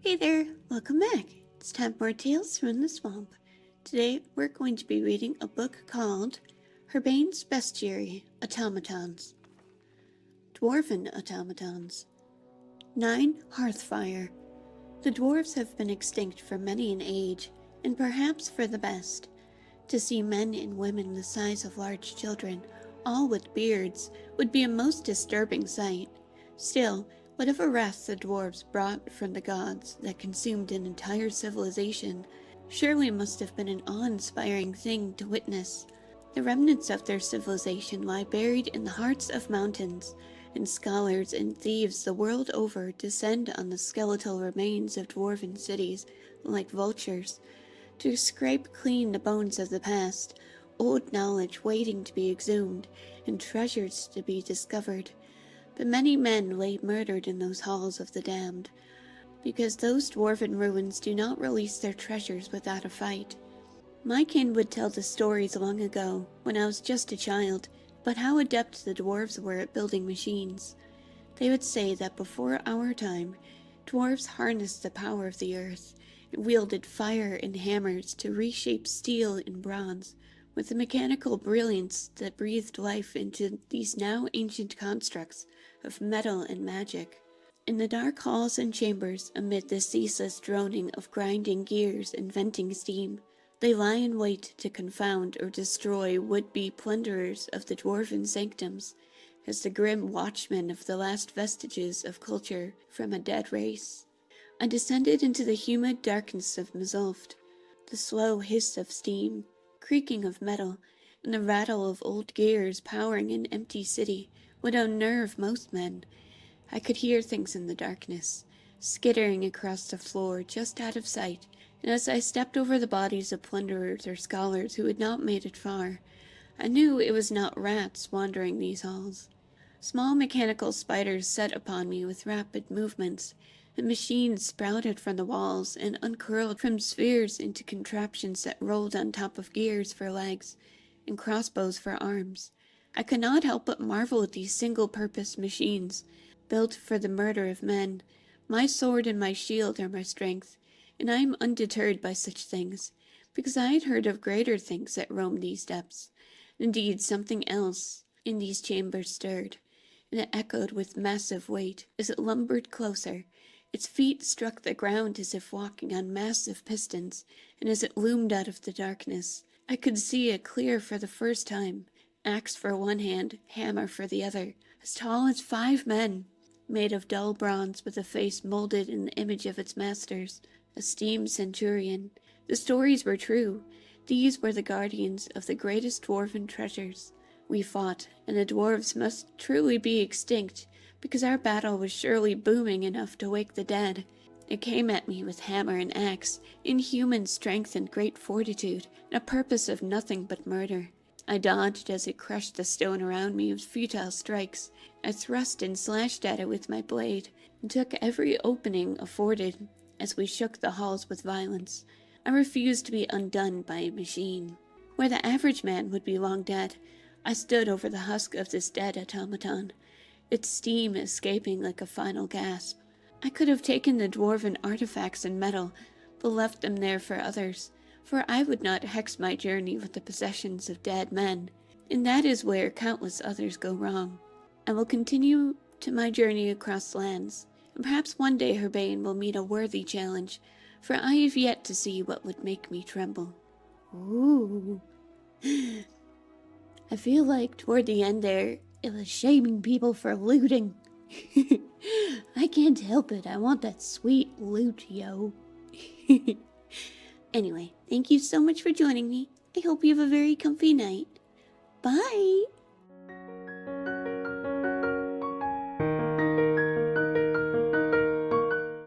Hey there, welcome back. It's time for Tales from the Swamp. Today we're going to be reading a book called Herbane's Bestiary, Automatons. Dwarven Automatons. 9 Hearthfire. The dwarves have been extinct for many an age, and perhaps for the best. To see men and women the size of large children, all with beards, would be a most disturbing sight. Still, whatever wrath the dwarves brought from the gods that consumed an entire civilization surely must have been an awe-inspiring thing to witness. The remnants of their civilization lie buried in the hearts of mountains, and scholars and thieves the world over descend on the skeletal remains of dwarven cities like vultures, to scrape clean the bones of the past, old knowledge waiting to be exhumed, and treasures to be discovered. But many men lay murdered in those halls of the damned, because those dwarven ruins do not release their treasures without a fight. My kin would tell the stories long ago, when I was just a child, about how adept the dwarves were at building machines. They would say that before our time, dwarves harnessed the power of the earth, and wielded fire and hammers to reshape steel and bronze, with a mechanical brilliance that breathed life into these now ancient constructs of metal and magic. In the dark halls and chambers, amid the ceaseless droning of grinding gears and venting steam, they lie in wait to confound or destroy would-be plunderers of the dwarven sanctums, as the grim watchmen of the last vestiges of culture from a dead race. I descended into the humid darkness of Mizulft. The slow hiss of steam, creaking of metal, and the rattle of old gears powering an empty city would unnerve most men. I could hear things in the darkness, skittering across the floor just out of sight, and as I stepped over the bodies of plunderers or scholars who had not made it far, I knew it was not rats wandering these halls. Small mechanical spiders set upon me with rapid movements, and machines sprouted from the walls and uncurled from spheres into contraptions that rolled on top of gears for legs and crossbows for arms. I could not help but marvel at these single-purpose machines, built for the murder of men. My sword and my shield are my strength, and I am undeterred by such things, because I had heard of greater things that roamed these depths. Indeed, something else in these chambers stirred, and it echoed with massive weight as it lumbered closer. Its feet struck the ground as if walking on massive pistons, and as it loomed out of the darkness, I could see it clear for the first time. Axe for one hand, hammer for the other, as tall as 5 men, made of dull bronze with a face molded in the image of its masters, a steam centurion. The stories were true. These were the guardians of the greatest dwarven treasures. We fought, and the dwarves must truly be extinct, because our battle was surely booming enough to wake the dead. It came at me with hammer and axe, inhuman strength and great fortitude, and a purpose of nothing but murder. I dodged as it crushed the stone around me with futile strikes. I thrust and slashed at it with my blade, and took every opening afforded as we shook the halls with violence. I refused to be undone by a machine. Where the average man would be long dead, I stood over the husk of this dead automaton, its steam escaping like a final gasp. I could have taken the dwarven artifacts and metal, but left them there for others, for I would not hex my journey with the possessions of dead men, and that is where countless others go wrong. I will continue to my journey across lands, and perhaps one day Herbane will meet a worthy challenge, for I have yet to see what would make me tremble. Ooh. I feel like toward the end there, it was shaming people for looting. I can't help it, I want that sweet loot, yo. Anyway, thank you so much for joining me. I hope you have a very comfy night. Bye!